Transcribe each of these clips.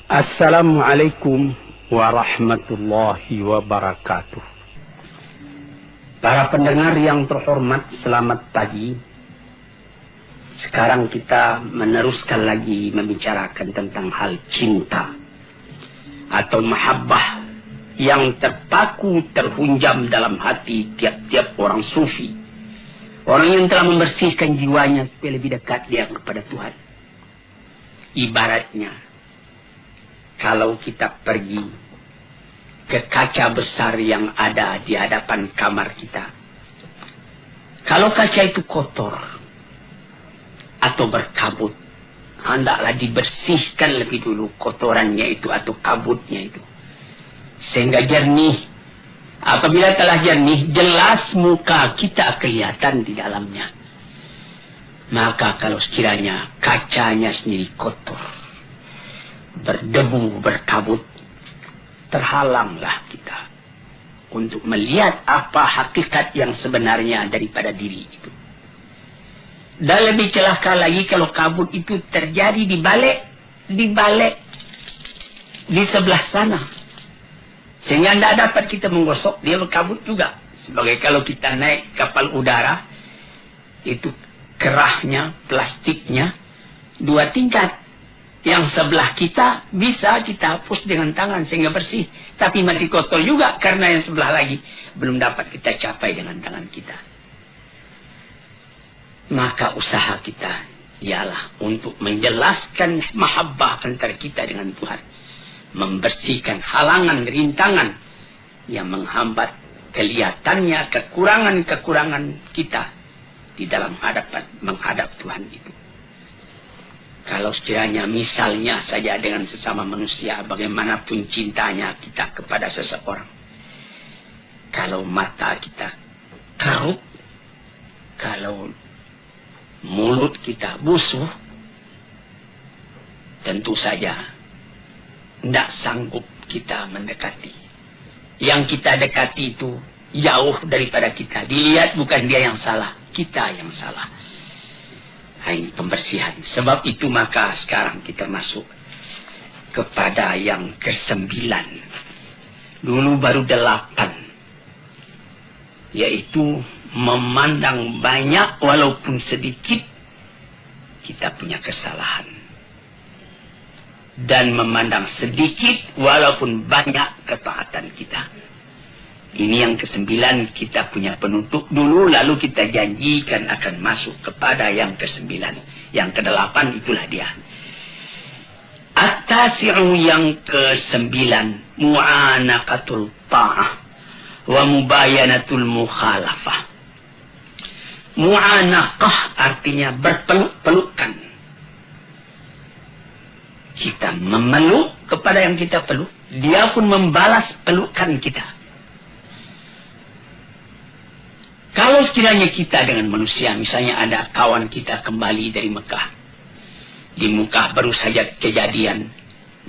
Assalamualaikum warahmatullahi wabarakatuh. Para pendengar yang terhormat, selamat pagi. Sekarang kita meneruskan lagi membicarakan tentang hal cinta atau mahabbah yang terpaku terhunjam dalam hati tiap-tiap orang sufi. Orang yang telah membersihkan jiwanya supaya lebih dekat dia kepada Tuhan. Ibaratnya, kalau kita pergi ke kaca besar yang ada di hadapan kamar kita. Kalau kaca itu kotor atau berkabut, hendaklah dibersihkan lebih dulu kotorannya itu atau kabutnya itu. Sehingga jernih. Apabila telah jernih, jelas muka kita kelihatan di dalamnya. Maka kalau sekiranya kacanya sendiri kotor, berdebu, berkabut, terhalanglah kita untuk melihat apa hakikat yang sebenarnya daripada diri itu. Dan lebih celaka lagi kalau kabut itu terjadi di balik, di sebelah sana. Sehingga tidak dapat kita menggosok, dia berkabut juga. Sebagai kalau kita naik kapal udara, itu kerahnya, plastiknya, 2 tingkat. Yang sebelah kita bisa kita hapus dengan tangan sehingga bersih. Tapi masih kotor juga karena yang sebelah lagi belum dapat kita capai dengan tangan kita. Maka usaha kita ialah untuk menjelaskan mahabbah antara kita dengan Tuhan. Membersihkan halangan, rintangan yang menghambat kelihatannya kekurangan-kekurangan kita di dalam menghadap Tuhan itu. Kalau sekiranya misalnya saja dengan sesama manusia, bagaimanapun cintanya kita kepada seseorang. Kalau mata kita kerup, kalau mulut kita busuk, tentu saja tidak sanggup kita mendekati. Yang kita dekati itu jauh daripada kita. Dilihat bukan dia yang salah, kita yang salah. Ini pembersihan. Sebab itu maka sekarang kita masuk kepada yang ke-9. Dulu baru 8. Yaitu memandang banyak walaupun sedikit kita punya kesalahan. Dan memandang sedikit walaupun banyak ketaatan kita. Ini yang ke-9, kita punya penutup dulu, lalu kita janjikan akan masuk kepada yang ke-9. Yang ke-8 itulah dia. At-tasi'u yang ke-9, mu'anaqatul ta'ah wa mubayanatul mukhalafah. Mu'anaqah artinya berpeluk-pelukan. Kita memeluk kepada yang kita peluk, dia pun membalas pelukan kita. Kalau sekiranya kita dengan manusia, misalnya ada kawan kita kembali dari Mekah. Di Mekah baru saja kejadian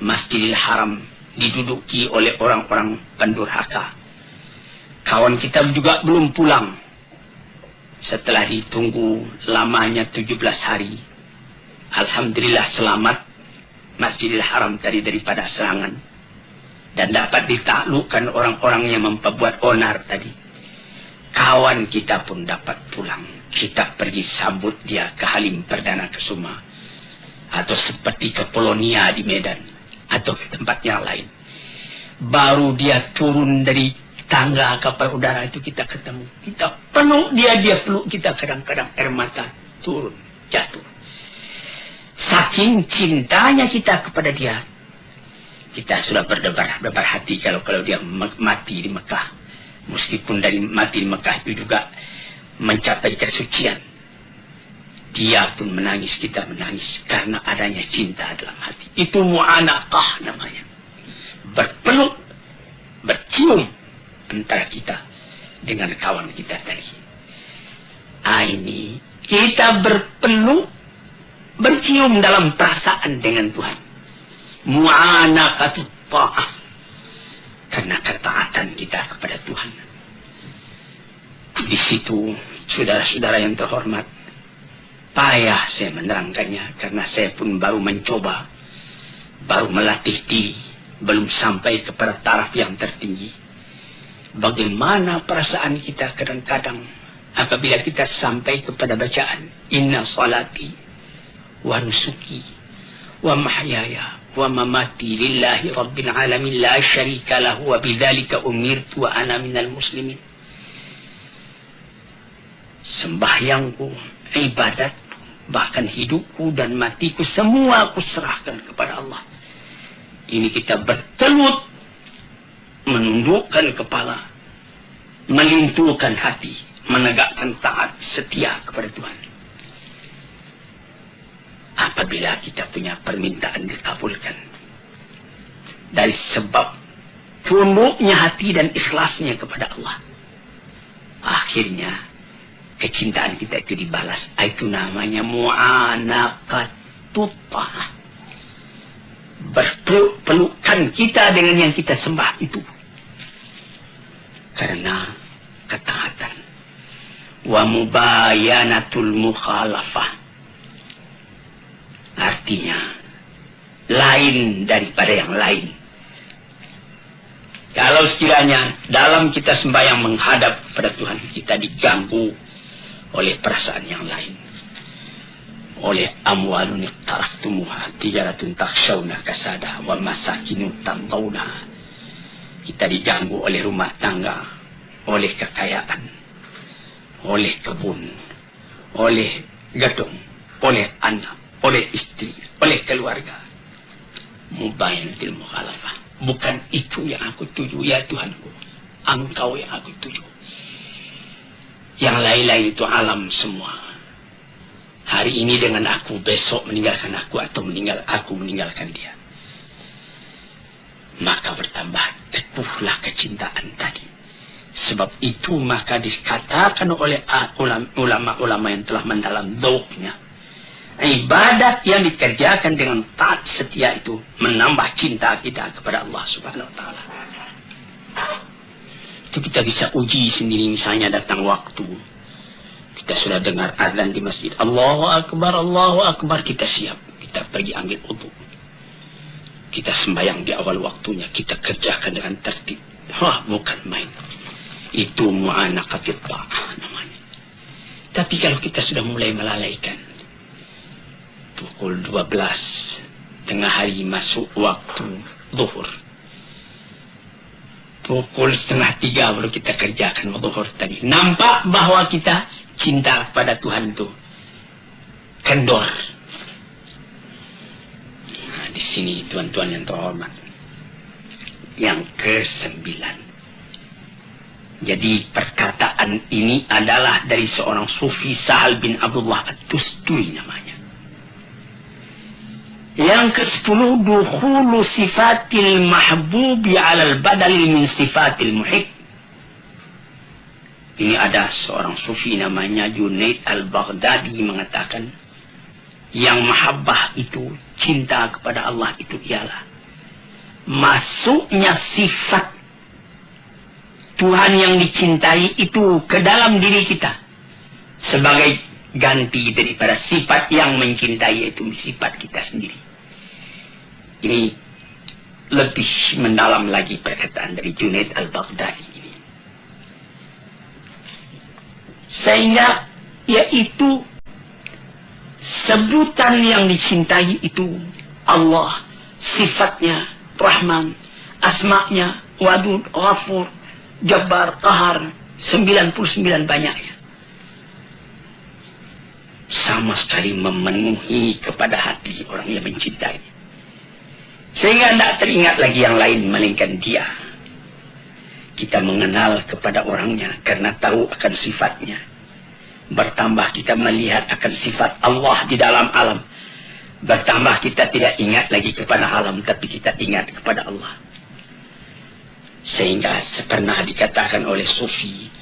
Masjidil Haram diduduki oleh orang-orang pendurhaka. Kawan kita juga belum pulang. Setelah ditunggu lamanya 17 hari. Alhamdulillah selamat Masjidil Haram tadi daripada serangan. Dan dapat ditaklukkan orang-orang yang memperbuat onar tadi. Kawan kita pun dapat pulang. Kita pergi sambut dia ke Halim Perdana Kusuma. Atau seperti ke Polonia di Medan. Atau ke tempat yang lain. Baru dia turun dari tangga kapal udara itu kita ketemu. Kita peluk dia peluk kita, kadang-kadang air mata turun, jatuh. Saking cintanya kita kepada dia. Kita sudah berdebar hati kalau dia mati di Mekah. Meskipun dari mati di Mekah itu juga mencapai kesucian. Dia pun menangis, kita menangis. Karena adanya cinta dalam hati. Itu mu'anaqah namanya. Berpeluk, bercium antara kita dengan kawan kita tadi. Ini kita berpeluk, bercium dalam perasaan dengan Tuhan. Mu'anaqatut ta'ah. Karena ketaatan kita kepada Tuhan. Di situ, saudara-saudara yang terhormat, payah saya menerangkannya karena saya pun baru mencoba baru melatih diri, belum sampai kepada taraf yang tertinggi. Bagaimana perasaan kita kadang-kadang apabila kita sampai kepada bacaan inna salati wa nusuki wa mahyaya wa mamati lillahi rabbil alamin la syarika lahu wa bidzalika umirtu wa ana minal muslimin. Sembahyangku, ibadat, bahkan hidupku dan matiku semua aku serahkan kepada Allah. Ini kita bertelut, menundukkan kepala, melintuhkan hati, menegakkan taat setia kepada Tuhan. Apabila kita punya permintaan dikabulkan dari sebab tunduknya hati dan ikhlasnya kepada Allah, akhirnya kecintaan kita itu dibalas. Itu namanya mu'anaqatut ta'ah. Berpelukan kita dengan yang kita sembah itu karena ketaatan. Wa mubayanatul mukhalafah, artinya lain daripada yang lain. Kalau sekiranya dalam kita sembahyang menghadap pada Tuhan, kita diganggu oleh perasaan yang lain, oleh amwalun iqtaraftumuha tijaratun takhshawna kasada wa masakinun tardawna. Kita diganggu oleh rumah tangga, oleh kekayaan, oleh kebun, oleh gedung, oleh anak, oleh istri, oleh keluarga. Mubayanatil mukhalafah. Bukan itu yang aku tuju, ya Tuhanku. Engkau yang aku tuju. Yang lain-lain itu alam semua. Hari ini dengan aku, besok meninggalkan aku, atau aku meninggalkan dia. Maka bertambah teguhlah kecintaan tadi. Sebab itu maka dikatakan oleh ulama-ulama yang telah mendalam dzauqnya, ibadat yang dikerjakan dengan taat setia itu menambah cinta kita kepada Allah Subhanahu wa taala. Itu kita bisa uji sendiri. Misalnya datang waktu, kita sudah dengar azan di masjid, Allahu Akbar, Allahu Akbar, kita siap, kita pergi ambil wudu, kita sembahyang di awal waktunya, kita kerjakan dengan tertib. Wah, bukan main. Itu mu'anaqatut ta'ah namanya. Tapi kalau kita sudah mulai melalaikan, pukul 12 tengah hari masuk waktu zuhur, pukul 2:30 baru kita kerjakan zuhur tadi. Nampak bahwa kita cinta kepada Tuhan itu kendor. Nah, di sini tuan-tuan yang terhormat, yang ke-9. Jadi perkataan ini adalah dari seorang sufi, Sahal bin Abdullah At-Tusturi namanya. Yang ke-10, dukhulu sifatil mahbubi alal badalil min sifatil muhib. Ini ada seorang sufi namanya Junaid al-Baghdadi mengatakan, yang mahabbah itu, cinta kepada Allah itu ialah masuknya sifat Tuhan yang dicintai itu ke dalam diri kita sebagai ganti daripada sifat yang mencintai, itu sifat kita sendiri. Ini lebih mendalam lagi perkataan dari Junaid al-Baghdadi ini. Sehingga yaitu sebutan yang dicintai itu Allah, sifatnya Rahman, asma'nya Wadud, Ghafur, Jabbar, Qahar, 99 banyaknya. Sama sekali memenuhi kepada hati orang yang mencintai. Sehingga tidak teringat lagi yang lain melainkan dia. Kita mengenal kepada orangnya karena tahu akan sifatnya. Bertambah kita melihat akan sifat Allah di dalam alam. Bertambah kita tidak ingat lagi kepada alam, tapi kita ingat kepada Allah. Sehingga pernah dikatakan oleh Sufi,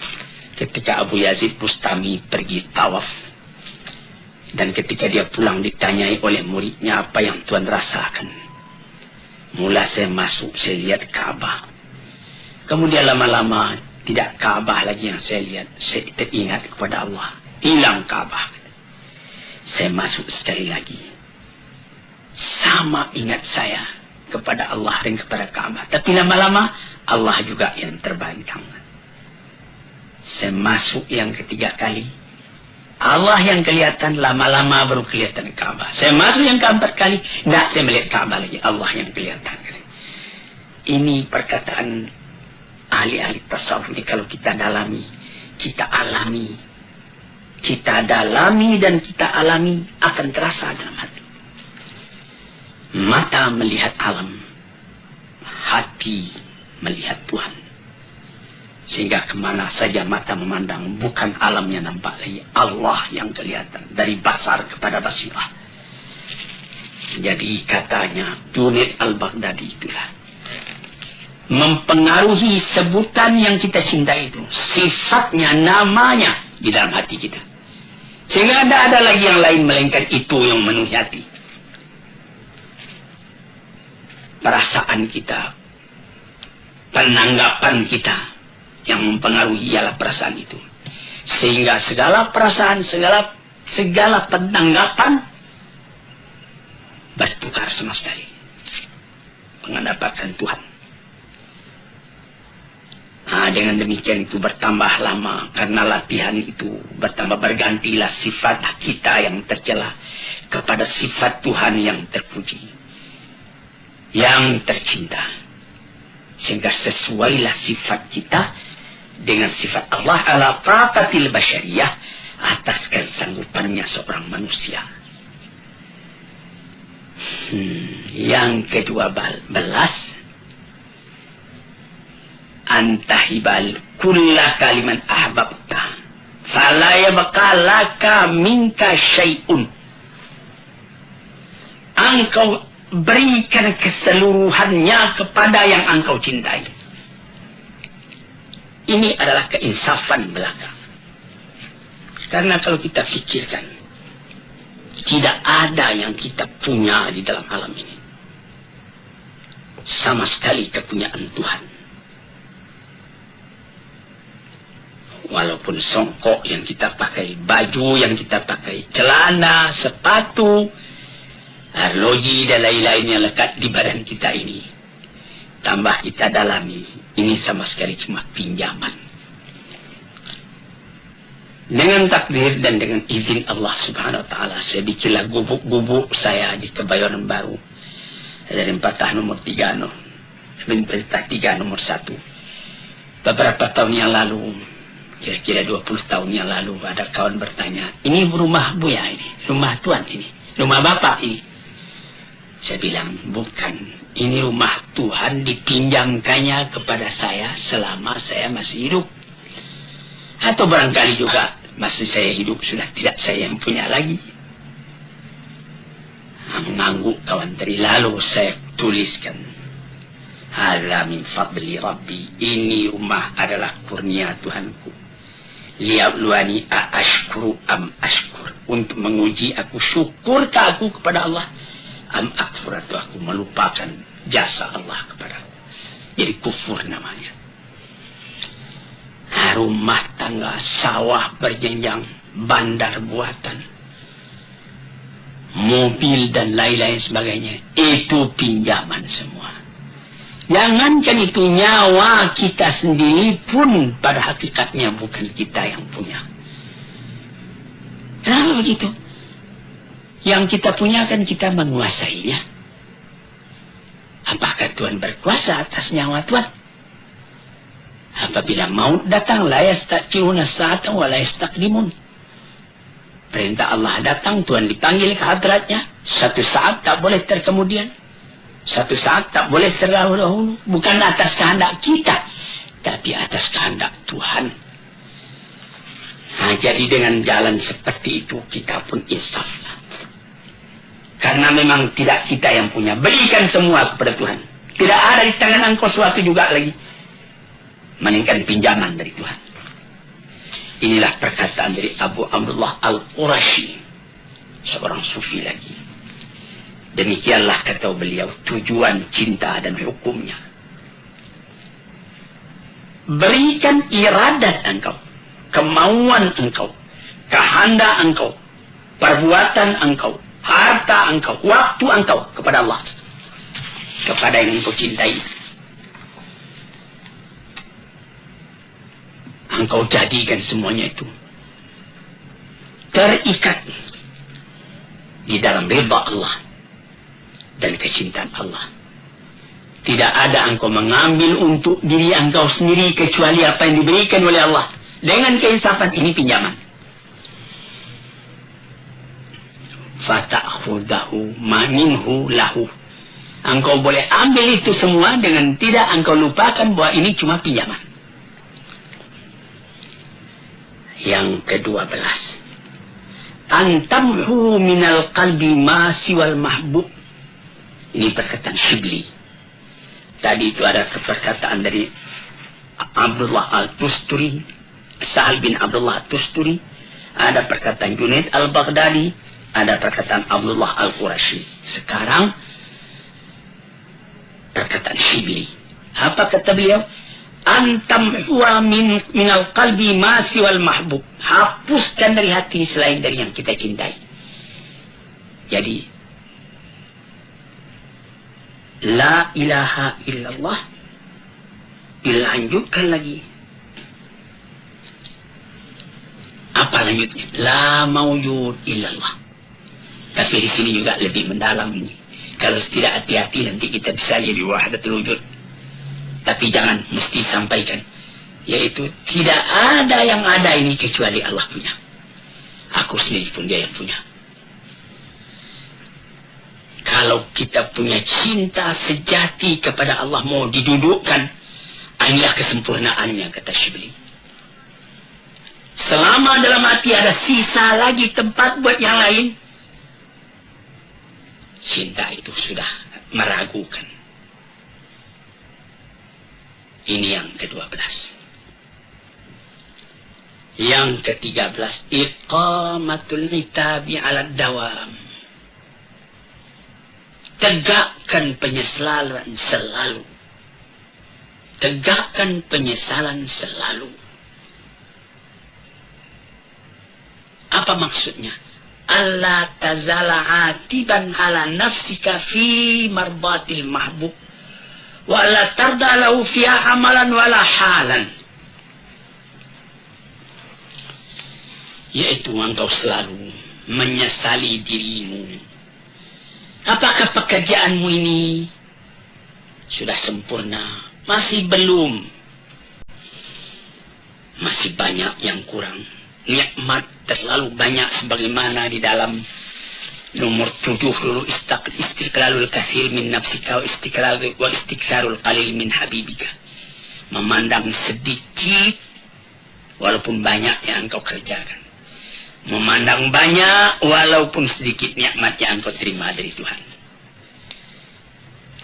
ketika Abu Yazid Bustami pergi tawaf, dan ketika dia pulang ditanyai oleh muridnya, apa yang Tuan rasakan? Mula saya masuk, saya lihat Ka'bah. Kemudian lama-lama tidak Ka'bah lagi yang saya lihat, saya teringat kepada Allah. Hilang Ka'bah. Saya masuk sekali lagi. sama ingat saya kepada Allah dan kepada Ka'bah. Tapi lama-lama Allah juga yang terbangkang. Saya masuk yang ketiga kali, Allah yang kelihatan, lama-lama baru kelihatan Ka'bah. Saya masuk yang keempat kali, tidak saya melihat Ka'bah lagi, Allah yang kelihatan. Ini perkataan ahli-ahli tasawuf ini kalau kita dalami, kita alami, kita dalami dan kita alami akan terasa dalam hati. Mata melihat alam, hati melihat Tuhan. Sehingga kemana saja mata memandang, bukan alamnya nampak lagi, Allah yang kelihatan. Dari basar kepada basirah. Jadi katanya Junaid al-Baghdadi itulah mempengaruhi sebutan yang kita cintai itu, sifatnya, namanya di dalam hati kita. Sehingga tidak ada lagi yang lain melainkan itu yang memenuhi hati. Perasaan kita, penanggapan kita yang mempengaruhi ialah perasaan itu. Sehingga segala perasaan, segala penanggapan bertukar sama sekali. Penghadapan Tuhan. Dengan demikian itu bertambah lama, karena latihan itu bertambah, bergantilah sifat kita yang tercela kepada sifat Tuhan yang terpuji, yang tercinta. Sehingga sesuailah sifat kita dengan sifat Allah ala taqatil basyariyah, atas kesanggupannya seorang manusia. Yang ke-12, antahibal kulla kaliman ahbabta fala yabqa laka minka syai'un. Engkau berikan keseluruhannya kepada yang engkau cintai. Ini adalah keinsafan belaka. Karena kalau kita fikirkan, tidak ada yang kita punya di dalam alam ini sama sekali kepunyaan Tuhan. Walaupun songkok yang kita pakai, baju yang kita pakai, celana, sepatu, arloji dan lain-lain yang lekat di badan kita ini, tambah kita dalami, ini sama sekali cuma pinjaman. Dengan takdir dan dengan izin Allah Subhanahu Wa Taala, saya bikinlah gubuk-gubuk saya di Kebayoran Baru dari Perintah nomor 3 nomor 1. Beberapa tahun yang lalu, kira-kira 20 tahun yang lalu, ada kawan bertanya, ini rumah Buya ini, rumah Tuan ini, rumah Bapak ini. Saya bilang, bukan. Ini rumah Tuhan, dipinjamkannya kepada saya selama saya masih hidup. Atau barangkali juga masih saya hidup, sudah tidak saya yang punya lagi. Mengangguk kawan tadi, lalu saya tuliskan, hadza min fadli Rabbi, ini rumah adalah kurnia Tuhanku. Liyabluwani ashkuru am ashkur, untuk menguji aku, syukurkah aku kepada Allah, am akfur, atau aku melupakan jasa Allah kepada aku. Jadi kufur namanya. Rumah tangga, sawah berjenjang, bandar buatan, mobil dan lain-lain sebagainya, itu pinjaman semua. Jangankan itu, nyawa kita sendiri pun pada hakikatnya bukan kita yang punya. Kenapa begitu? Yang kita punya kan kita menguasainya. Apakah Tuhan berkuasa atas nyawa Tuhan? Apabila maut datang, la yasta'khiruna sa'atan wa la yastaqdimun. Perintah Allah datang, Tuhan dipanggil ke hadratnya, satu saat tak boleh terkemudian, satu saat tak boleh terdahulu. Bukan atas kehendak kita, tapi atas kehendak Tuhan. Jadi dengan jalan seperti itu, kita pun insaflah. Karena memang tidak kita yang punya. Berikan semua kepada Tuhan. Tidak ada di tangan engkau suatu juga lagi, melainkan pinjaman dari Tuhan. Inilah perkataan dari Abu Abdullah Al-Qurashi, seorang sufi lagi. Demikianlah kata beliau, tujuan cinta dan hukumnya. Berikan iradat engkau, kemauan engkau, kehendak engkau, perbuatan engkau, harta engkau, waktu engkau kepada Allah, kepada yang engkau cintai. Engkau jadikan semuanya itu terikat di dalam ridha Allah dan kecintaan Allah. Tidak ada engkau mengambil untuk diri engkau sendiri kecuali apa yang diberikan oleh Allah. Dengan keinsafan ini pinjaman. Fata'khudahu ma minhu lahu. Engkau boleh ambil itu semua dengan tidak engkau lupakan bahwa ini cuma pinjaman. Yang ke-12, antamhu minal qalbi ma siwal mahbub. Ini perkataan Shibli. Tadi itu ada perkataan dari Abdullah Al-Tusturi, Sahal bin Abdullah Al-Tusturi. Ada perkataan Junaid Al-Baghdadi. Ada perkataan Abdullah Al-Qurashi. Sekarang perkataan Shibli. Apa kata beliau? Antamhuwa minal qalbi ma siwal mahbub. Hapuskan dari hati selain dari yang kita cintai. Jadi la ilaha illallah dilanjutkan lagi. Apa lanjutnya? La mawjud illallah. Tapi di sini juga lebih mendalam ini. Kalau tidak hati-hati nanti kita bisa jadi wahdatul wujud. Tapi jangan mesti sampaikan. Yaitu tidak ada yang ada ini kecuali Allah punya. Aku sendiri pun dia yang punya. Kalau kita punya cinta sejati kepada Allah mau didudukkan, inilah kesempurnaannya, kata Shibli. Selama dalam hati ada sisa lagi tempat buat yang lain, cinta itu sudah meragukan. Ini yang ke-12. Yang ke-13, iqamatul itabi ala dawam. Tegakkan penyesalan selalu. Tegakkan penyesalan selalu. Apa maksudnya? Allah tazala atiban ala nafsika fi marbatil mahbub. Wa la tarda lahu fiha amalan wala halan. Yaitu engkau selalu menyesali dirimu. Apakah pekerjaanmu ini sudah sempurna? Masih belum. Masih banyak yang kurang. Nikmat terlalu banyak sebagaimana di dalam nomor 7 dulu, istiqlalul kathir min nafsika wa istiqrarul qalil min habibika. Memandang sedikit walaupun banyak yang engkau kerjakan. Memandang banyak walaupun sedikit nikmat yang engkau terima dari Tuhan.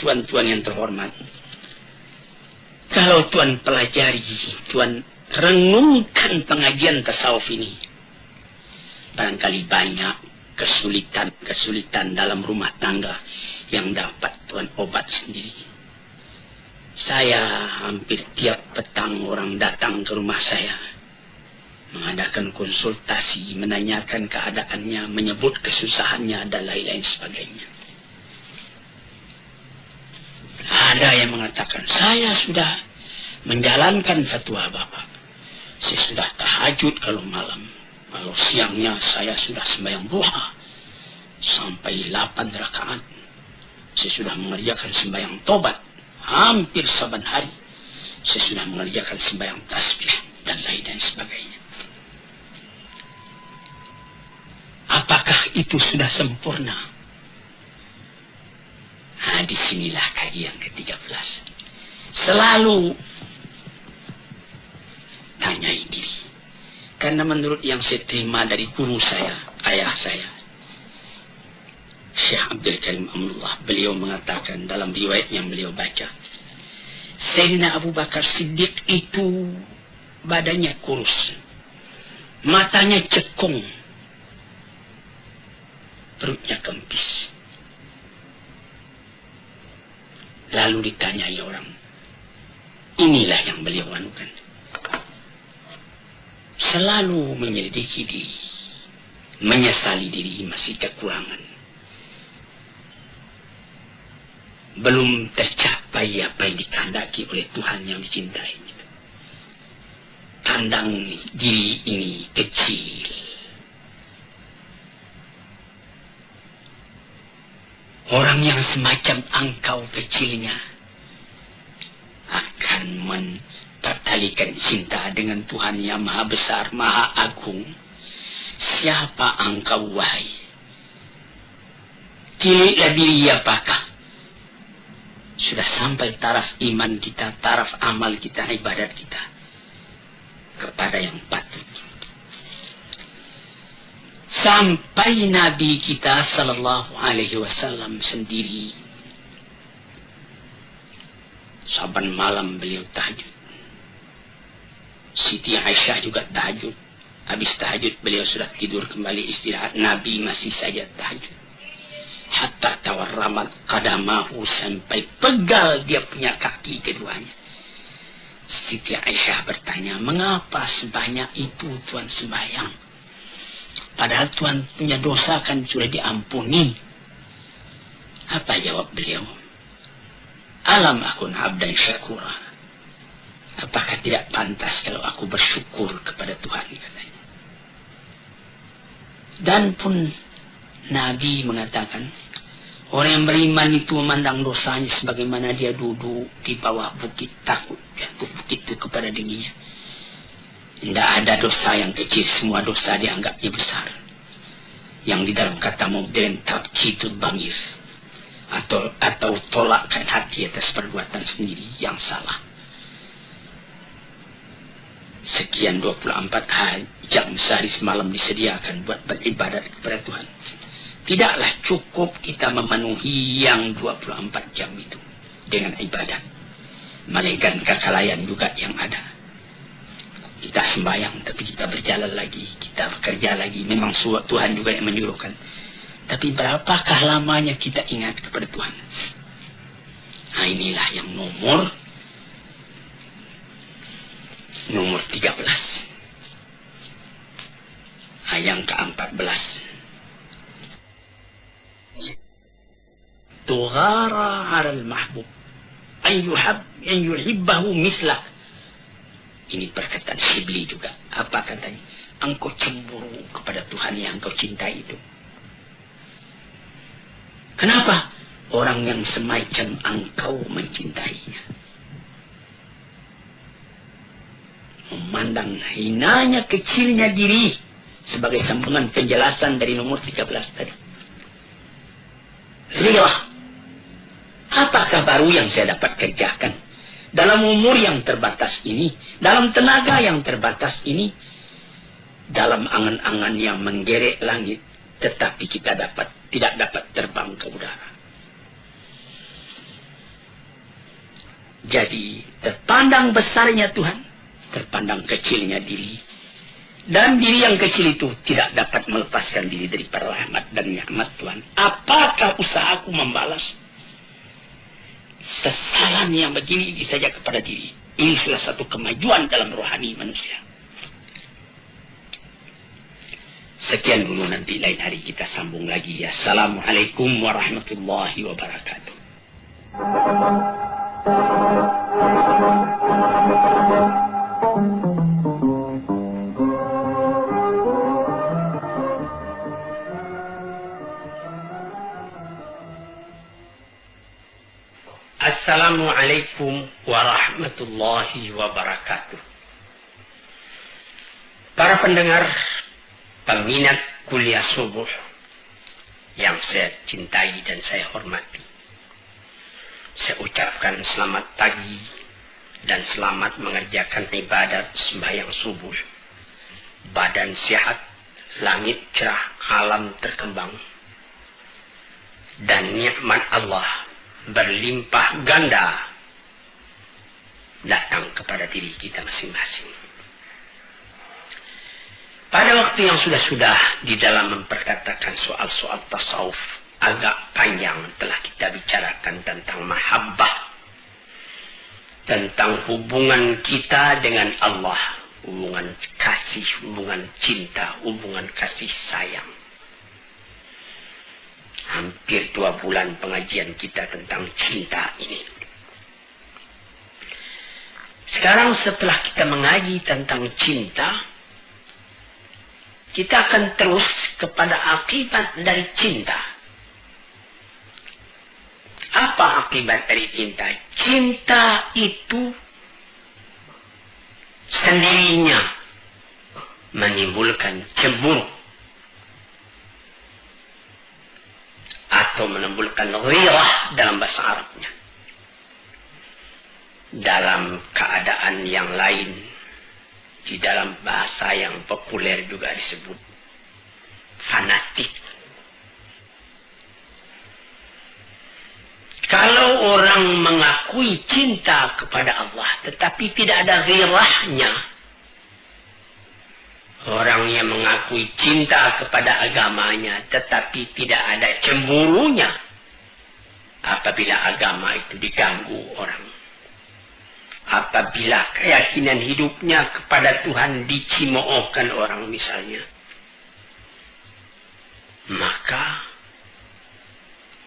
Tuan-tuan yang terhormat, kalau Tuan pelajari, Tuan renungkan pengajian tasawuf ini, barangkali banyak kesulitan dalam rumah tangga yang dapat Tuan obat sendiri. Saya hampir tiap petang orang datang ke rumah saya, mengadakan konsultasi, menanyakan keadaannya, menyebut kesusahannya dan lain-lain sebagainya. Ada yang mengatakan, saya sudah menjalankan fatwa Bapak. Saya sudah tahajud kalau malam. Kalau siangnya saya sudah sembahyang duha sampai 8 rakaat. Saya sudah mengerjakan sembahyang tobat hampir saban hari. Saya sudah mengerjakan sembahyang tasbih dan lain-lain sebagainya. Apakah itu sudah sempurna? Nah, disinilah kajian ke-13. Selalu tanyai diri. Karena menurut yang saya terima dari guru saya, ayah saya, Syekh Abdul Karim Amrullah, beliau mengatakan dalam riwayat yang beliau baca, Sayyidina Abu Bakar Siddiq itu badannya kurus, matanya cekung, perutnya kempis. Lalu ditanyai orang, inilah yang beliau anukan. Selalu menyelidiki diri, menyesali diri masih kekurangan. belum tercapai apa yang dikehendaki oleh Tuhan yang dicintai. Pandang diri ini kecil. Orang yang semacam engkau kecilnya akan mempertalikan cinta dengan Tuhan yang maha besar, maha agung. Siapa engkau wahai? Tiliklah diri apakah sudah sampai taraf iman kita, taraf amal kita, ibadat kita kepada yang patut. Sampai Nabi kita sallallahu alaihi wasallam sendiri saban malam beliau tahajud. Siti Aisyah juga tahajud. Habis tahajud beliau sudah tidur kembali istirahat. Nabi masih saja tahajud. Hatta tawarramat qadamahu, sampai pegal dia punya kaki keduanya. Siti Aisyah bertanya, mengapa sebanyak itu Tuhan sembahyang? Padahal Tuhan punya dosa kan sudah diampuni. Apa jawab beliau? Alam akun abdan syakura. Apakah tidak pantas kalau aku bersyukur kepada Tuhan, katanya. Dan pun Nabi mengatakan, orang yang beriman itu memandang dosanya sebagaimana dia duduk di bawah bukit, takut jatuh bukit itu kepada dirinya. Tidak ada dosa yang kecil, semua dosa dianggapnya besar. Yang di dalam kata modern tabkitul bangir, atau tolakkan hati atas perbuatan sendiri yang salah. Sekian 24 jam sehari semalam disediakan buat beribadat kepada Tuhan. Tidaklah cukup kita memenuhi yang 24 jam itu dengan ibadat. Melainkan kelalaian juga yang ada. Kita sembahyang, tapi kita berjalan lagi, kita bekerja lagi. Memang Tuhan juga yang menyuruhkan. Tapi berapakah lamanya kita ingat kepada Tuhan? Nah, inilah yang nomor 13. Yang ke-14. Tughara 'alal mahbub an yuhibbahu mislak. Ini perkataan Syibli juga. Apa katanya? Engkau cemburu kepada Tuhan yang engkau cintai itu. Kenapa? Orang yang semacam engkau mencintainya. Memandang hinanya, kecilnya diri. Sebagai sambungan penjelasan dari nomor 13 tadi. Lihatlah. Apakah baru yang saya dapat kerjakan? Dalam umur yang terbatas ini, dalam tenaga yang terbatas ini, dalam angan-angan yang menggerek langit, tetapi kita tidak dapat terbang ke udara. Jadi, terpandang besarnya Tuhan, terpandang kecilnya diri, dan diri yang kecil itu tidak dapat melepaskan diri dari rahmat dan nikmat Tuhan. Apakah usahaku membalas kesalahan yang begini saja kepada diri? Ini salah satu kemajuan dalam rohani manusia. Sekian dulu, nanti lain hari kita sambung lagi. Assalamualaikum warahmatullahi wabarakatuh. Assalamualaikum warahmatullahi wabarakatuh. Para pendengar, peminat kuliah subuh yang saya cintai dan saya hormati, saya ucapkan selamat pagi dan selamat mengerjakan ibadat sembahyang subuh. Badan sehat, langit cerah, alam terkembang, dan nikmat Allah berlimpah ganda datang kepada diri kita masing-masing. Pada waktu yang sudah-sudah di dalam memperkatakan soal-soal tasawuf, agak panjang telah kita bicarakan tentang mahabbah, tentang hubungan kita dengan Allah, hubungan kasih, hubungan cinta, hubungan kasih sayang. Hampir 2 bulan pengajian kita tentang cinta ini. Sekarang setelah kita mengaji tentang cinta, kita akan terus kepada akibat dari cinta. Apa akibat dari cinta? Cinta itu sendirinya menimbulkan cemburu atau menimbulkan ghirah dalam bahasa Arabnya. Dalam keadaan yang lain, di dalam bahasa yang populer juga disebut fanatik. Kalau orang mengakui cinta kepada Allah tetapi tidak ada ghirahnya, orang yang mengakui cinta kepada agamanya tetapi tidak ada cemburunya apabila agama itu diganggu orang, apabila keyakinan hidupnya kepada Tuhan dicimoohkan orang misalnya, maka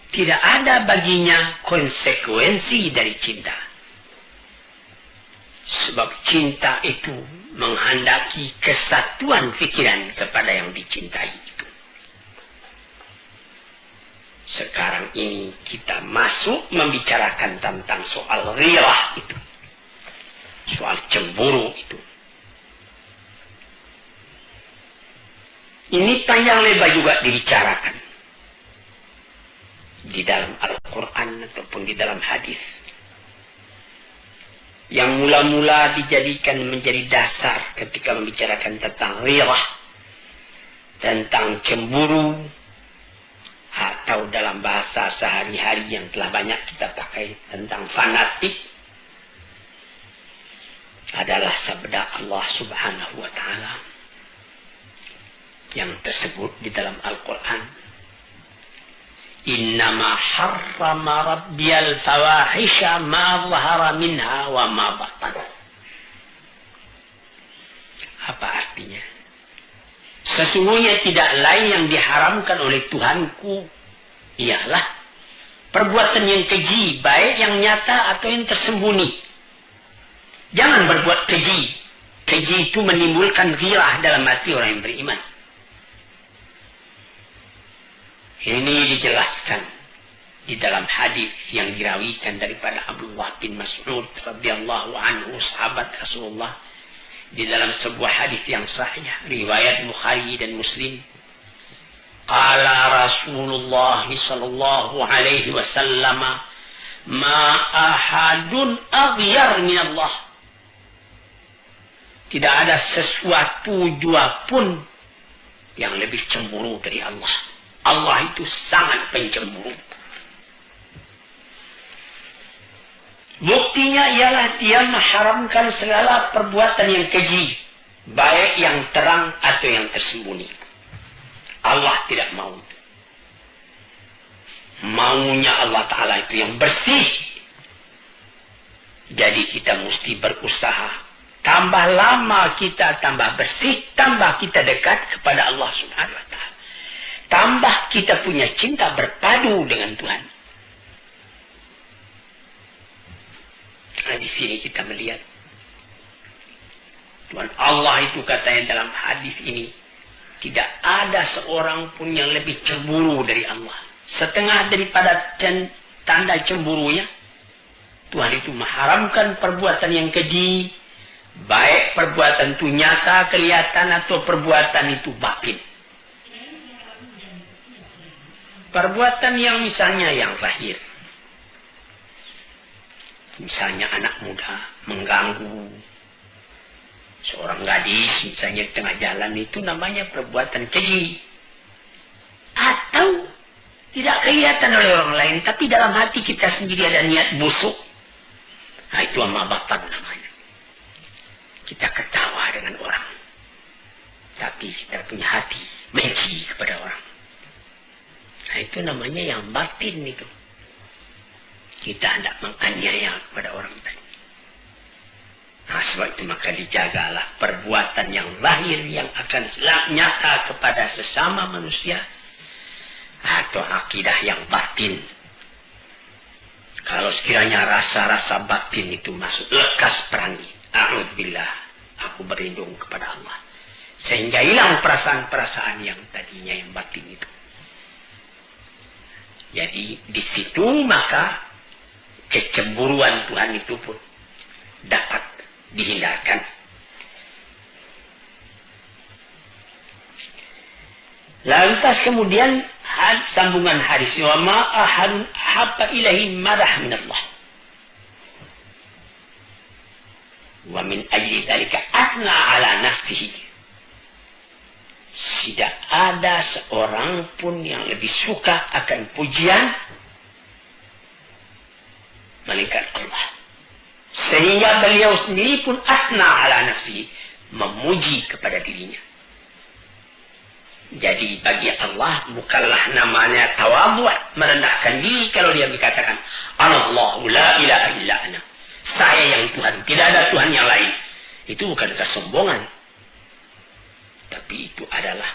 tidak ada baginya konsekuensi dari cinta. Sebab cinta itu menghendaki kesatuan pikiran kepada yang dicintai itu. Sekarang ini kita masuk membicarakan tentang soal ghirah itu. Soal cemburu itu. Ini panjang lebar juga dibicarakan. Di dalam Al-Quran ataupun di dalam hadis. Yang mula-mula dijadikan menjadi dasar ketika membicarakan tentang ghirah, tentang cemburu, atau dalam bahasa sehari-hari yang telah banyak kita pakai tentang fanatik, adalah sabda Allah Subhanahu wa Ta'ala yang tersebut di dalam Al-Quran. Innama harrama rabbiyal fawahisha ma zahara minha wa ma batan. Apa artinya? Sesungguhnya tidak lain yang diharamkan oleh Tuhanku ialah perbuatan yang keji, baik yang nyata atau yang tersembunyi. Jangan berbuat keji. Keji itu menimbulkan ghirah dalam hati orang yang beriman. Ini dijelaskan di dalam hadis yang dirawikan daripada Abdullah bin Mas'ud radhiyallahu anhu, sahabat Rasulullah, di dalam sebuah hadis yang sahih riwayat Bukhari dan Muslim. Qala Rasulullah sallallahu alaihi wasallam, ma ahadun aghyar min Allah. Tidak ada sesuatu jua pun yang lebih cemburu dari Allah. Allah itu sangat pencemburu. Buktinya ialah dia mengharamkan segala perbuatan yang keji, baik yang terang atau yang tersembunyi. Allah tidak mau. Maunya Allah Ta'ala itu yang bersih. Jadi kita mesti berusaha. Tambah lama kita tambah bersih, tambah kita dekat kepada Allah Subhanahu wa Ta'ala. Tambah kita punya cinta berpadu dengan Tuhan. Nah, di sini kita melihat Tuhan Allah itu katanya dalam hadis ini, tidak ada seorang pun yang lebih cemburu dari Allah. Setengah daripada tanda cemburunya, Tuhan itu mengharamkan perbuatan yang keji, baik perbuatan itu nyata, kelihatan, atau perbuatan itu batin. Perbuatan yang misalnya yang lahir. Misalnya anak muda mengganggu seorang gadis misalnya di tengah jalan, itu namanya perbuatan keji. Atau tidak kelihatan oleh orang lain, tapi dalam hati kita sendiri ada niat busuk. Nah, itu amabatan namanya. Kita ketawa dengan orang, tapi kita punya hati benci kepada orang. Nah, itu namanya yang batin itu. Kita hendak menganiaya kepada orang tadi. Nah, sebab itu maka dijagalah perbuatan yang lahir yang akan nyata kepada sesama manusia atau akidah yang batin. Kalau sekiranya rasa-rasa batin itu masuk, lekas perangi. A'udzubillah, aku berlindung kepada Allah. Sehingga hilang perasaan-perasaan yang tadinya yang batin itu. Jadi di situ maka kecemburuan Tuhan itu pun dapat dihindarkan. Lantas kemudian sambungan hadis, wa ma ahadun habba ilahi madah min Allah. Wa min ajli dzalika asna ala nafsihi. Tidak ada seorang pun yang lebih suka akan pujian melainkan Allah. Sehingga beliau sendiri pun asna ala nafsihi, memuji kepada dirinya. Jadi bagi Allah bukanlah namanya tawadhu', merendahkan diri kalau dia dikatakan Allahu la ilaha illa ana. Saya yang Tuhan, tidak ada Tuhan yang lain. Itu bukan kesombongan. Tapi itu adalah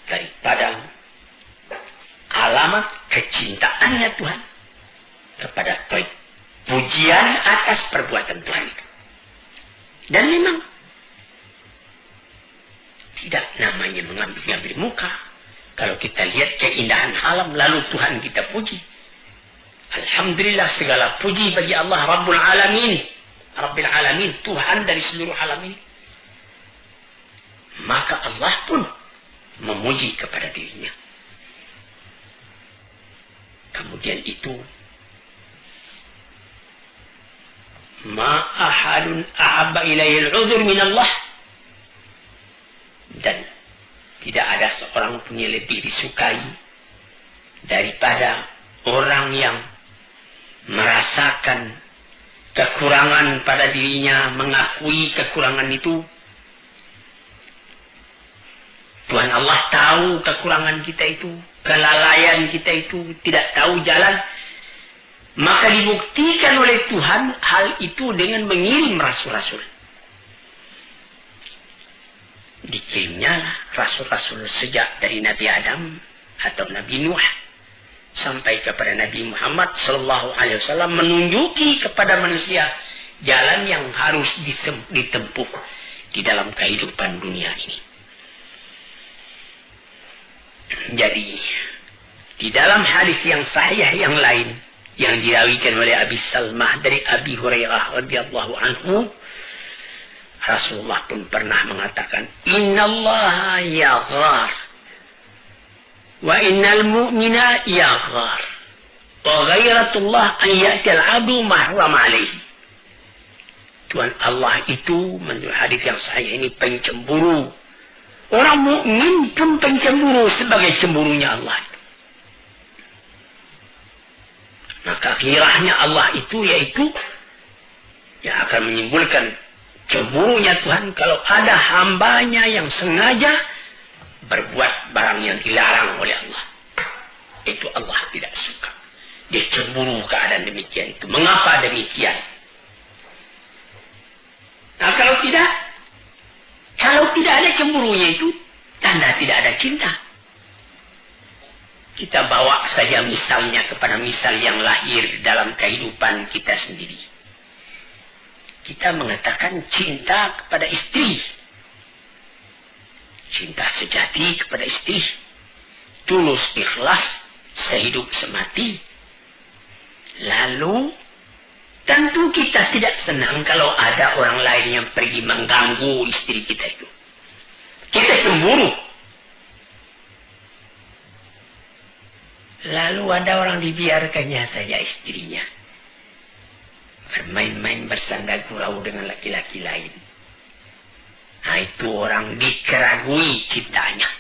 daripada alamat kecintaannya Tuhan kepada Tuhan. Pujian atas perbuatan Tuhan itu. Dan memang tidak namanya mengambil muka. Kalau kita lihat keindahan alam, lalu Tuhan kita puji. Alhamdulillah, segala puji bagi Allah Rabbul Alamin. Rabbil Alamin, Tuhan dari seluruh alam ini. Maka Allah pun memuji kepada dirinya. Kemudian itu, ma ahadun ahabba ilayhi al-uzur min Allah. Dan tidak ada seorang pun yang lebih disukai daripada orang yang merasakan kekurangan pada dirinya, mengakui kekurangan itu. Tuhan Allah tahu kekurangan kita itu, kelalaian kita itu, tidak tahu jalan. Maka dibuktikan oleh Tuhan hal itu dengan mengirim rasul-rasul. Dikirimnya rasul-rasul sejak dari Nabi Adam atau Nabi Nuh sampai kepada Nabi Muhammad sallallahu alaihi wasallam, menunjuki kepada manusia jalan yang harus ditempuh di dalam kehidupan dunia ini. Jadi di dalam hadis yang sahih yang lain yang diriwayatkan oleh Abi Salmah dari Abi Hurairah radhiyallahu anhu, Rasulullah pun pernah mengatakan, innallaha yaghar wa innal mu'mina yaghar wa ghairatullah an ya'ti al-'abdu mahram alaihi. Tuhan Allah itu menurut hadis yang sahih ini pencemburu. Orang mukmin pun pencemburu sebagai cemburunya Allah. Maka kirahnya Allah itu yaitu yang akan menimbulkan cemburunya Tuhan kalau ada hambanya yang sengaja berbuat barang yang dilarang oleh Allah. Itu Allah tidak suka. Dia cemburu keadaan demikian itu. Mengapa demikian? Nah kalau tidak ada cemburunya itu, tanda tidak ada cinta. Kita bawa saja misalnya kepada misal yang lahir dalam kehidupan kita sendiri. Kita mengatakan cinta kepada istri. Cinta sejati kepada istri. Tulus ikhlas, sehidup semati. Lalu, tentu kita tidak senang kalau ada orang lain yang pergi mengganggu istri kita itu. Kita cemburu. Lalu ada orang dibiarkannya saja istrinya bermain-main bersanda gurau dengan laki-laki lain. Nah, itu orang dikeragui cintanya.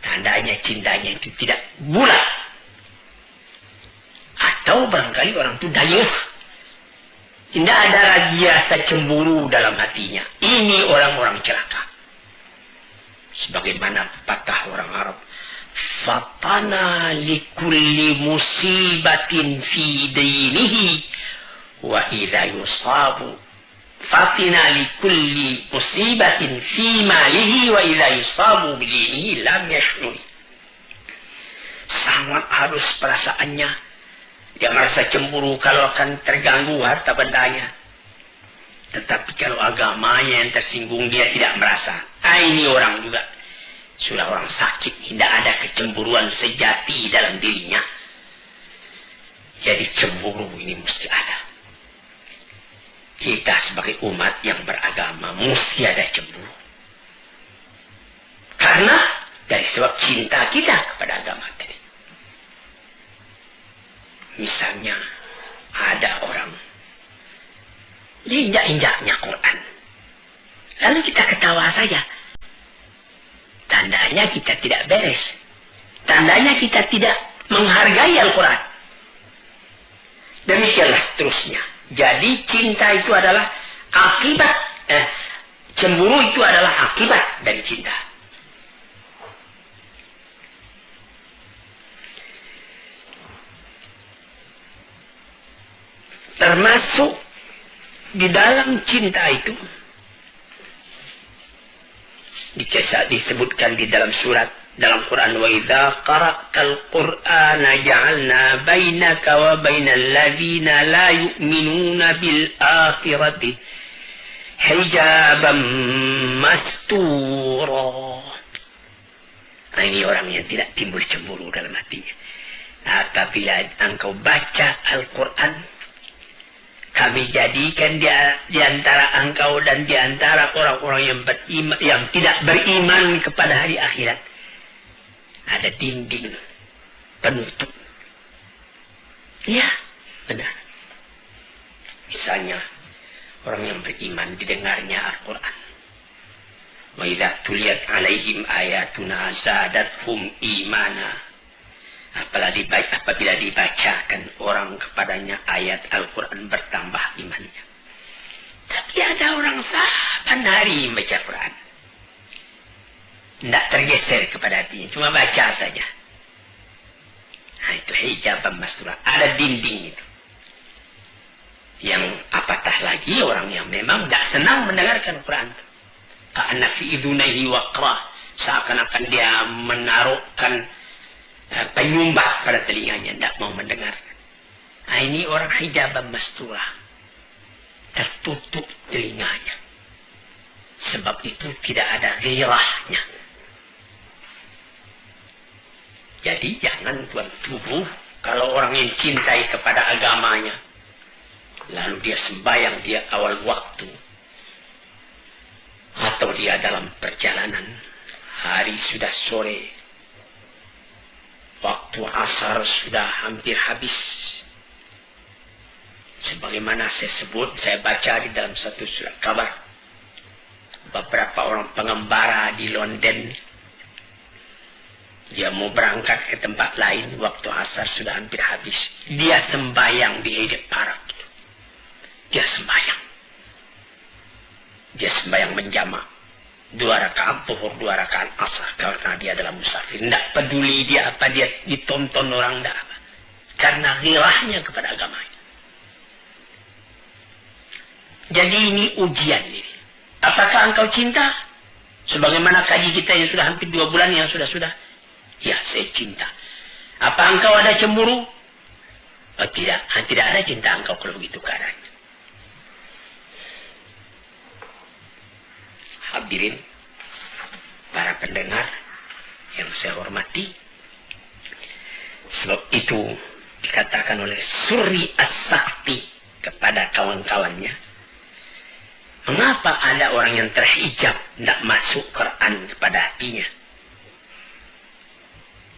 Tandanya cintanya itu tidak bulat. Atau barangkali orang itu dayus. Tidak ada lagi rasa cemburu dalam hatinya. Ini orang-orang celaka. Sebagaimana pepatah orang Arab. Fatana likulli musibatin fi dinihi wa idza yusabu. Fatina likulli musibatin fi malihi wa idza yusabu bidinihi lam yash'ur. sangat halus perasaannya. Dia merasa cemburu kalau akan terganggu harta bendanya. Tetapi kalau agamanya yang tersinggung, dia tidak merasa. Ini orang juga sudah orang sakit, tidak ada kecemburuan sejati dalam dirinya. Jadi cemburu ini mesti ada. Kita sebagai umat yang beragama mesti ada cemburu. Karena dari sebab cinta kita kepada agama tadi. Misalnya ada orang injak-injaknya Quran, lalu kita ketawa saja. Tandanya kita tidak beres. Tandanya kita tidak menghargai Al-Quran. Demikianlah seterusnya. Jadi cinta itu adalah akibat, cemburu itu adalah akibat dari cinta. Termasuk di dalam cinta itu disebutkan di dalam surat dalam Quran, wa idza qara'tal qur'ana ja'alna bainaka wa bainal ladzina la yu'minuna bil akhirati hijaban mastura. Nah, ini orang yang tidak timbul cemburu dalam hatinya. Apabila engkau baca Al-Quran, kami jadikan di antara engkau dan di antara orang-orang yang beriman, yang tidak beriman kepada hari akhirat, ada dinding penutup. Ya, benar. Misalnya orang yang beriman didengarnya Al-Quran. Wa idza tuliyat alaihim ayatuna zadathum imana. Apabila dibacakan orang kepadanya ayat Al-Quran, bertambah imannya. Tapi ada orang saban hari baca Quran, tidak tergeser kepada hatinya, cuma baca saja. Nah, itu hijab mastura, ada dinding itu. Yang apatah lagi orang yang memang tidak senang mendengarkan Quran. Ka'anna fi idunaihi waqra, seakan-akan dia menaruhkan penyumbah pada telinganya, tidak mau mendengarkan. Nah, ini orang hijab mastura, tertutup telinganya. Sebab itu tidak ada gairahnya. Jadi jangan tuan tubuh kalau orang yang cintai kepada agamanya, lalu dia sembahyang dia awal waktu, atau dia dalam perjalanan, hari sudah sore, waktu asar sudah hampir habis. Sebagaimana saya baca di dalam satu surat kabar, beberapa orang pengembara di London, dia mau berangkat ke tempat lain, waktu asar sudah hampir habis. Dia sembahyang di Hyde Park. Dia sembahyang menjamak. 2 rakaat zuhur, 2 rakaat asar, karena dia adalah musafir. Tidak peduli dia apa, dia ditonton orang, tidak apa. Karena ghirahnya kepada agamanya. Jadi ini ujian ini. Apakah engkau cinta? Sebagaimana kaji kita yang sudah hampir 2 bulan yang sudah-sudah. Ya, saya cinta. Apa engkau ada cemburu? Oh, tidak. Tidak ada cinta engkau kalau begitu keadaannya. Hadirin, para pendengar yang saya hormati, sebab itu dikatakan oleh Suri As-Sakti kepada kawan-kawannya, mengapa ada orang yang terhijab, tidak masuk Quran kepada hatinya?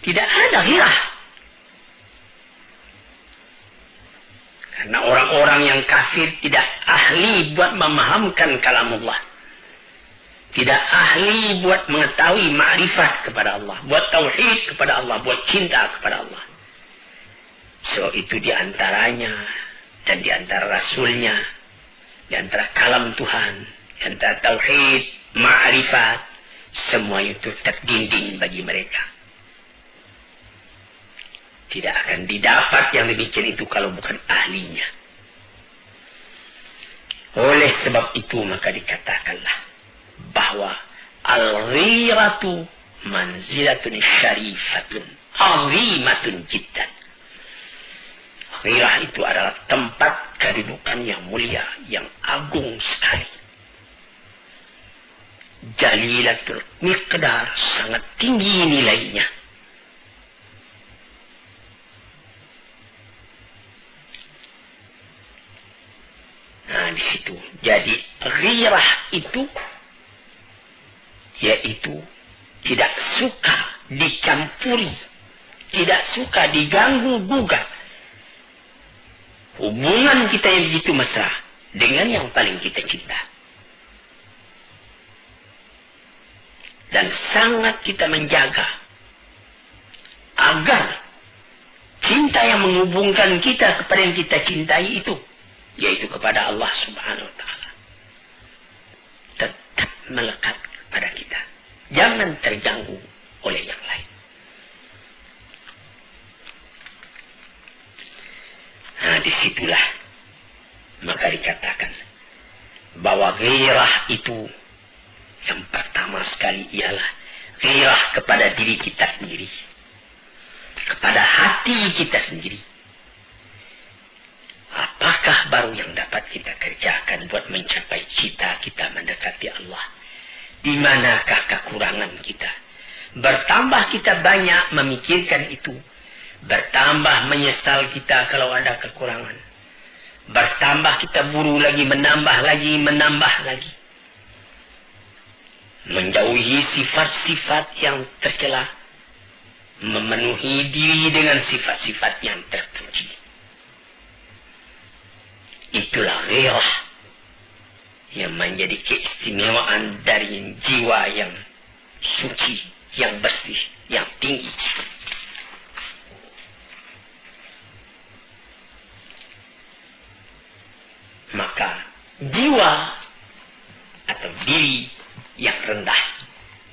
Tidak ada ghirah. Karena orang-orang yang kafir tidak ahli buat memahamkan kalamullah. Tidak ahli buat mengetahui ma'rifat kepada Allah, buat tauhid kepada Allah, buat cinta kepada Allah. Sebab itu diantaranya dan diantara Rasulnya, diantara kalam Tuhan, diantara tauhid, ma'rifat, semua itu terdinding bagi mereka. Tidak akan didapat yang demikian itu kalau bukan ahlinya. Oleh sebab itu maka dikatakanlah bahwa al-ghiratu manzilatun syarifatun. azimatun jiddan. Ghirah itu adalah tempat kedudukan yang mulia, yang agung sekali. Jalilatul miqdar, sangat tinggi nilainya. Nah, di situ. Jadi ghirah itu yaitu tidak suka dicampuri, tidak suka diganggu gugat hubungan kita yang begitu mesra dengan yang paling kita cinta. Dan sangat kita menjaga agar cinta yang menghubungkan kita kepada yang kita cintai itu, yaitu kepada Allah Subhanahu wa Ta'ala, tetap melekat pada kita. Jangan terganggu oleh yang lain. Nah, disitulah maka dikatakan bahwa ghirah itu yang pertama sekali ialah ghirah kepada diri kita sendiri, kepada hati kita sendiri. Apakah baru yang dapat kita kerjakan buat mencapai cita kita mendekati Allah? Di manakah kekurangan kita? Bertambah kita banyak memikirkan itu, bertambah menyesal kita kalau ada kekurangan. Bertambah kita buru lagi, menambah lagi. Menjauhi sifat-sifat yang tercela, memenuhi diri dengan sifat-sifat yang terpuji. Itulah ghirah yang menjadi keistimewaan dari jiwa yang suci, yang bersih, yang tinggi. Maka jiwa atau diri yang rendah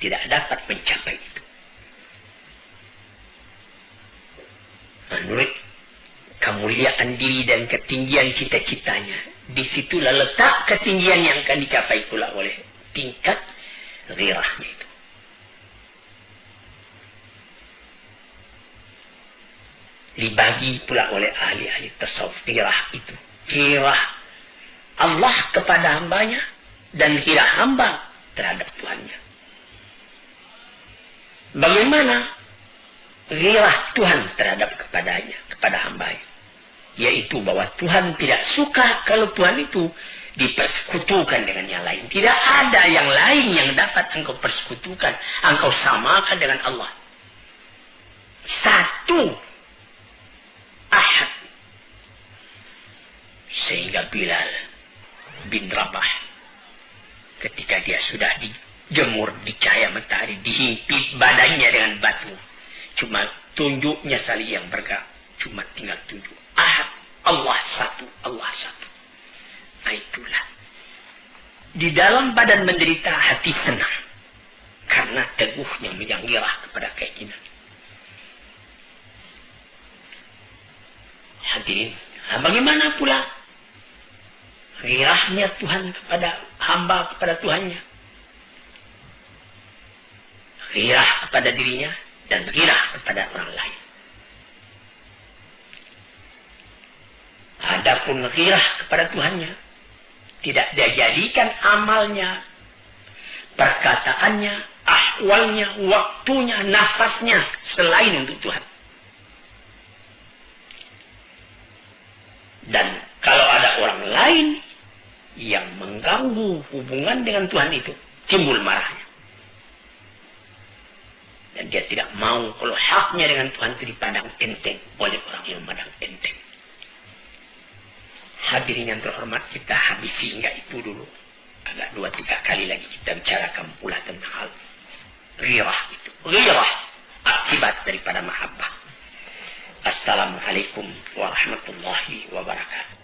tidak dapat mencapai itu. Menurut kemuliaan diri dan ketinggian cita-citanya, disitulah letak ketinggian yang akan dicapai pula oleh tingkat ghirahnya itu. Dibagi pula oleh ahli-ahli tasawuf ghirah itu. Ghirah Allah kepada hambanya dan ghirah hamba terhadap Tuhannya. Bagaimana ghirah Tuhan terhadap kepada hambanya? Yaitu bahwa Tuhan tidak suka kalau Tuhan itu dipersekutukan dengan yang lain. Tidak ada yang lain yang dapat engkau persekutukan, engkau samakan dengan Allah. Satu, ahad. Sehingga Bilal bin Rabah, ketika dia sudah dijemur di cahaya matahari, dihimpit badannya dengan batu, cuma tunjuknya saling yang bergerak, cuma tinggal tunjuk ahad, Allah satu, Allah satu. Nah, itulah di dalam badan menderita, hati senang karena teguhnya yang ghirah kepada keinginan. Hadirin, bagaimana pula ghirahnya Tuhan kepada hamba, kepada Tuhannya? Ghirah kepada dirinya dan ghirah kepada orang lain. Adapun ghirah kepada Tuhannya, tidak dia jadikan amalnya, perkataannya, ahwalnya, waktunya, nafasnya selain untuk Tuhan. Dan kalau ada orang lain yang mengganggu hubungan dengan Tuhan itu, timbul marahnya. Dan dia tidak mau kalau haknya dengan Tuhan itu dipandang enteng oleh orang yang memandang enteng. Hadirin yang terhormat, kita habisi hingga itu dulu. Agak 2-3 kali lagi kita bicarakan pula tentang hal ghirah itu. Ghirah akibat daripada mahabbah. Assalamualaikum warahmatullahi wabarakatuh.